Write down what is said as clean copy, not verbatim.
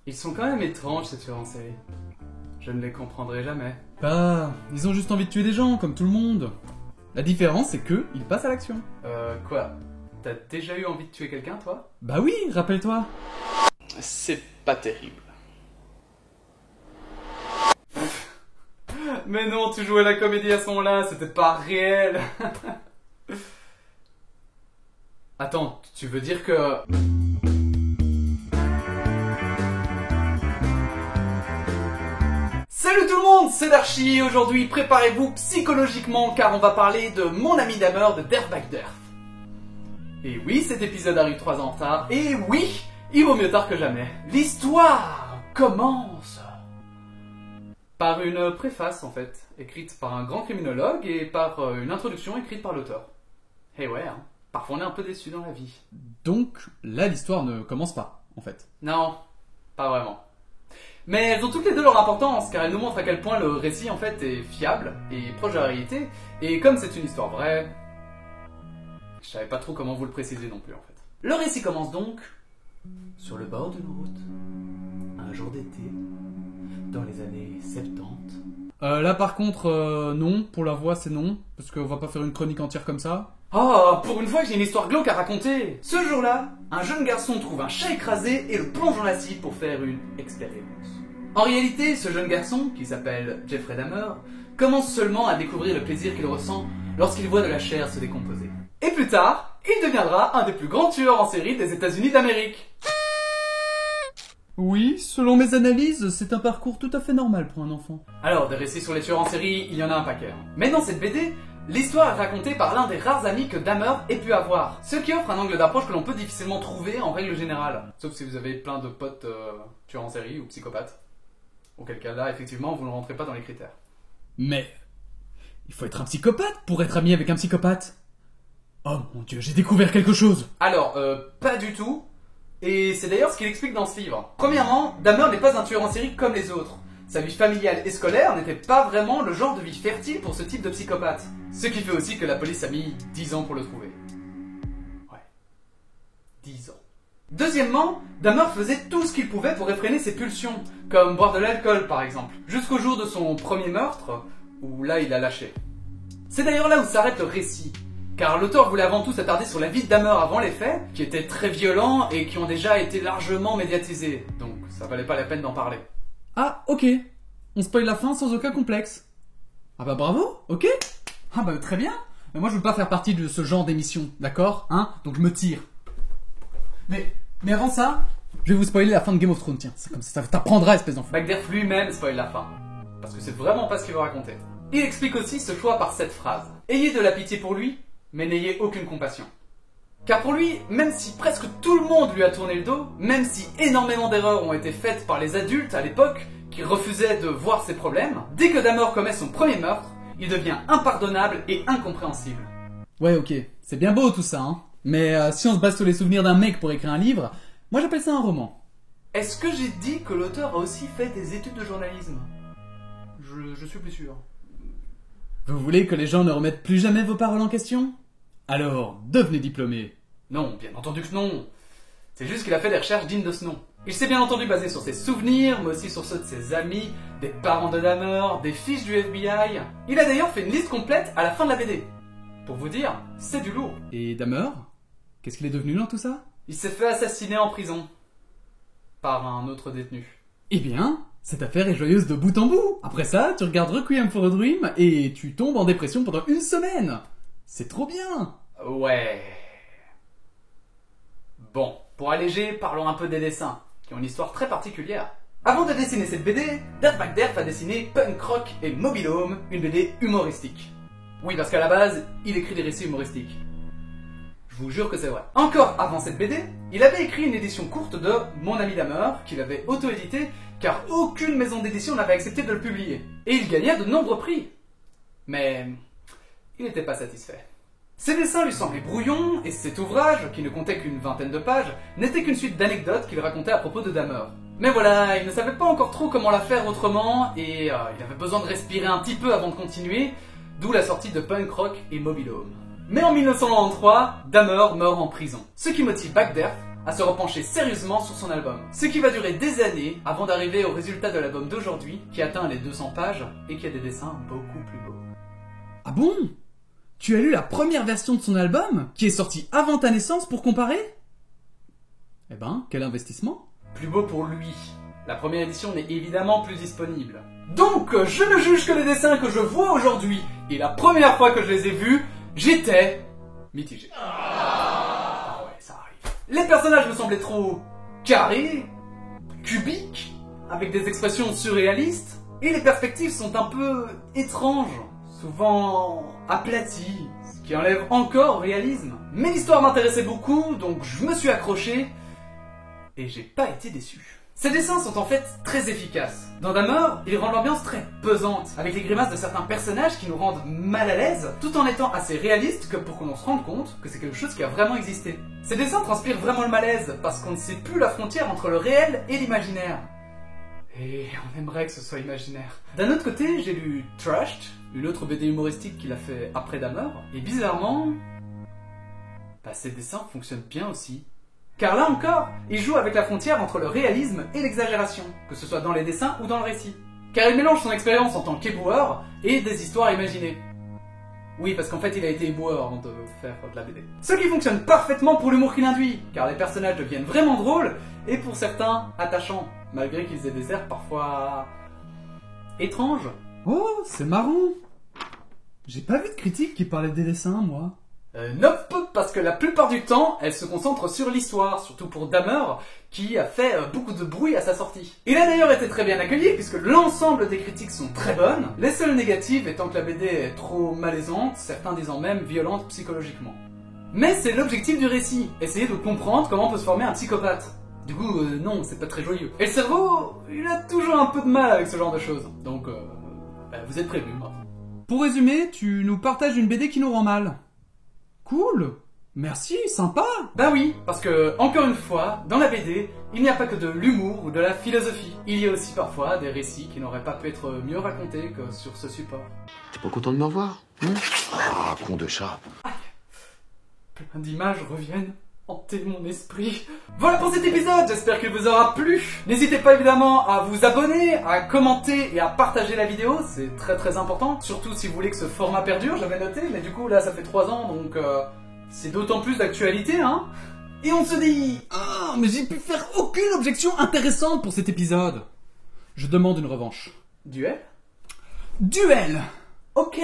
Ils sont quand même étranges, ces tueurs en série. Je ne les comprendrai jamais. Bah, ils ont juste envie de tuer des gens, comme tout le monde. La différence, c'est que ils passent à l'action. Quoi? T'as déjà eu envie de tuer quelqu'un, toi? Bah oui, rappelle-toi. C'est pas terrible. Mais non, tu jouais la comédie à ce moment-là, c'était pas réel. Attends, tu veux dire que... Salut tout le monde, c'est Darchi et aujourd'hui préparez-vous psychologiquement car on va parler de Mon ami Dahmer de Derf Bagderf. Et oui, cet épisode arrive 3 ans en retard, et oui, il vaut mieux tard que jamais. L'histoire commence par une préface en fait, écrite par un grand criminologue et par une introduction écrite par l'auteur. Et ouais, hein, parfois on est un peu déçu dans la vie. Donc, là, l'histoire ne commence pas, en fait. Non, pas vraiment. Mais elles ont toutes les deux leur importance, car elles nous montrent à quel point le récit en fait est fiable et proche de la réalité, et comme c'est une histoire vraie, je savais pas trop comment vous le préciser non plus en fait. Le récit commence donc sur le bord d'une route, un jour d'été, dans les années 70. Là, par contre, non, pour la voix, c'est non, parce qu'on va pas faire une chronique entière comme ça. Oh, pour une fois que j'ai une histoire glauque à raconter. Ce jour-là, un jeune garçon trouve un chat écrasé et le plonge dans l'acide pour faire une expérience. En réalité, ce jeune garçon, qui s'appelle Jeffrey Dahmer, commence seulement à découvrir le plaisir qu'il ressent lorsqu'il voit de la chair se décomposer. Et plus tard, il deviendra un des plus grands tueurs en série des États-Unis d'Amérique. Oui, selon mes analyses, c'est un parcours tout à fait normal pour un enfant. Alors, des récits sur les tueurs en série, il y en a un paquet. Mais dans cette BD, l'histoire est racontée par l'un des rares amis que Dahmer ait pu avoir, ce qui offre un angle d'approche que l'on peut difficilement trouver en règle générale. Sauf si vous avez plein de potes tueurs en série ou psychopathes. Auquel cas là, effectivement, vous ne rentrez pas dans les critères. Mais, il faut être un psychopathe pour être ami avec un psychopathe. Oh mon dieu, j'ai découvert quelque chose. Alors, pas du tout. Et c'est d'ailleurs ce qu'il explique dans ce livre. Premièrement, Dahmer n'est pas un tueur en série comme les autres. Sa vie familiale et scolaire n'était pas vraiment le genre de vie fertile pour ce type de psychopathe. Ce qui fait aussi que la police a mis 10 ans pour le trouver. Ouais. 10 ans. Deuxièmement, Dahmer faisait tout ce qu'il pouvait pour réfréner ses pulsions, comme boire de l'alcool par exemple, jusqu'au jour de son premier meurtre, où là il a lâché. C'est d'ailleurs là où s'arrête le récit, car l'auteur voulait avant tout s'attarder sur la vie de Dahmer avant les faits, qui étaient très violents et qui ont déjà été largement médiatisés, donc ça valait pas la peine d'en parler. Ah, ok. On spoil la fin sans aucun complexe. Ah bah bravo, ok. Ah bah très bien. Mais moi je veux pas faire partie de ce genre d'émission, d'accord? Hein? Donc je me tire. Mais avant ça, je vais vous spoiler la fin de Game of Thrones, tiens. C'est comme ça t'apprendra, espèce d'enfant. Bagderf lui-même spoil la fin, parce que c'est vraiment pas ce qu'il veut raconter. Il explique aussi ce choix par cette phrase. Ayez de la pitié pour lui, mais n'ayez aucune compassion. Car pour lui, même si presque tout le monde lui a tourné le dos, même si énormément d'erreurs ont été faites par les adultes à l'époque, qui refusaient de voir ses problèmes, dès que Dahmer commet son premier meurtre, il devient impardonnable et incompréhensible. Ouais, ok. C'est bien beau tout ça, hein. Mais si on se base sur les souvenirs d'un mec pour écrire un livre, moi j'appelle ça un roman. Est-ce que j'ai dit que l'auteur a aussi fait des études de journalisme? Je suis plus sûr. Vous voulez que les gens ne remettent plus jamais vos paroles en question? Alors, devenez diplômé. Non, bien entendu que non. C'est juste qu'il a fait des recherches dignes de ce nom. Il s'est bien entendu basé sur ses souvenirs, mais aussi sur ceux de ses amis, des parents de Dahmer, des fiches du FBI. Il a d'ailleurs fait une liste complète à la fin de la BD. Pour vous dire, c'est du lourd. Et Dahmer? Qu'est-ce qu'il est devenu dans tout ça? Il s'est fait assassiner en prison. Par un autre détenu. Eh bien, cette affaire est joyeuse de bout en bout. Après ça, tu regardes Requiem for a Dream et tu tombes en dépression pendant une semaine. C'est trop bien. Ouais. Bon, pour alléger, parlons un peu des dessins, qui ont une histoire très particulière. Avant de dessiner cette BD, Derf Bagderf a dessiné Punk Rock et Mobile Home, une BD humoristique. Oui, parce qu'à la base, il écrit des récits humoristiques. Je vous jure que c'est vrai. Encore avant cette BD, il avait écrit une édition courte de Mon ami Dahmer, qu'il avait auto-édité, car aucune maison d'édition n'avait accepté de le publier. Et il gagna de nombreux prix. Mais il n'était pas satisfait. Ses dessins lui semblaient brouillons, et cet ouvrage, qui ne comptait qu'une vingtaine de pages, n'était qu'une suite d'anecdotes qu'il racontait à propos de Dahmer. Mais voilà, il ne savait pas encore trop comment la faire autrement, et il avait besoin de respirer un petit peu avant de continuer, d'où la sortie de Punk Rock et Mobile Home. Mais en 1993, Dahmer meurt en prison. Ce qui motive Bagderf à se repencher sérieusement sur son album. Ce qui va durer des années avant d'arriver au résultat de l'album d'aujourd'hui, qui atteint les 200 pages et qui a des dessins beaucoup plus beaux. Ah bon? Tu as lu la première version de son album, qui est sortie avant ta naissance pour comparer? Eh ben, quel investissement? Plus beau pour lui. La première édition n'est évidemment plus disponible. Donc, je ne juge que les dessins que je vois aujourd'hui. Et la première fois que je les ai vus, j'étais mitigé. Ah ouais, ça arrive. Les personnages me semblaient trop carrés, cubiques, avec des expressions surréalistes, et les perspectives sont un peu étranges, souvent aplaties, ce qui enlève encore au réalisme. Mais l'histoire m'intéressait beaucoup, donc je me suis accroché, et j'ai pas été déçu. Ces dessins sont en fait très efficaces. Dans Dahmer, ils rendent l'ambiance très pesante, avec les grimaces de certains personnages qui nous rendent mal à l'aise, tout en étant assez réalistes que pour qu'on se rende compte que c'est quelque chose qui a vraiment existé. Ces dessins transpirent vraiment le malaise, parce qu'on ne sait plus la frontière entre le réel et l'imaginaire. Et on aimerait que ce soit imaginaire. D'un autre côté, j'ai lu Trashed, une autre BD humoristique qu'il a fait après Dahmer, et bizarrement, ces dessins fonctionnent bien aussi. Car là encore, il joue avec la frontière entre le réalisme et l'exagération, que ce soit dans les dessins ou dans le récit. Car il mélange son expérience en tant qu'éboueur et des histoires imaginées. Oui, parce qu'en fait il a été éboueur avant de faire de la BD. Ce qui fonctionne parfaitement pour l'humour qu'il induit, car les personnages deviennent vraiment drôles, et pour certains, attachants, malgré qu'ils aient des airs parfois étranges. Oh, c'est marrant. J'ai pas vu de critique qui parlait des dessins, moi. Nope, parce que la plupart du temps, elle se concentre sur l'histoire, surtout pour Dahmer, qui a fait beaucoup de bruit à sa sortie. Il a d'ailleurs été très bien accueilli, puisque l'ensemble des critiques sont très bonnes, les seules négatives étant que la BD est trop malaisante, certains disant même violente psychologiquement. Mais c'est l'objectif du récit, essayer de comprendre comment peut se former un psychopathe. Du coup, non, c'est pas très joyeux. Et le cerveau, il a toujours un peu de mal avec ce genre de choses, donc vous êtes prévenus. Pour résumer, tu nous partages une BD qui nous rend mal. Cool! Merci, sympa! Bah oui, parce que, encore une fois, dans la BD, il n'y a pas que de l'humour ou de la philosophie. Il y a aussi parfois des récits qui n'auraient pas pu être mieux racontés que sur ce support. T'es pas content de me revoir? Ah, con de chat. Plein d'images reviennent hanter mon esprit. Voilà pour cet épisode, j'espère qu'il vous aura plu. N'hésitez pas évidemment à vous abonner, à commenter et à partager la vidéo, c'est très très important. Surtout si vous voulez que ce format perdure, j'avais noté, mais du coup là ça fait 3 ans, donc c'est d'autant plus d'actualité, hein. Et on se dit... Ah, mais j'ai pu faire aucune objection intéressante pour cet épisode. Je demande une revanche. Duel? Duel! Ok.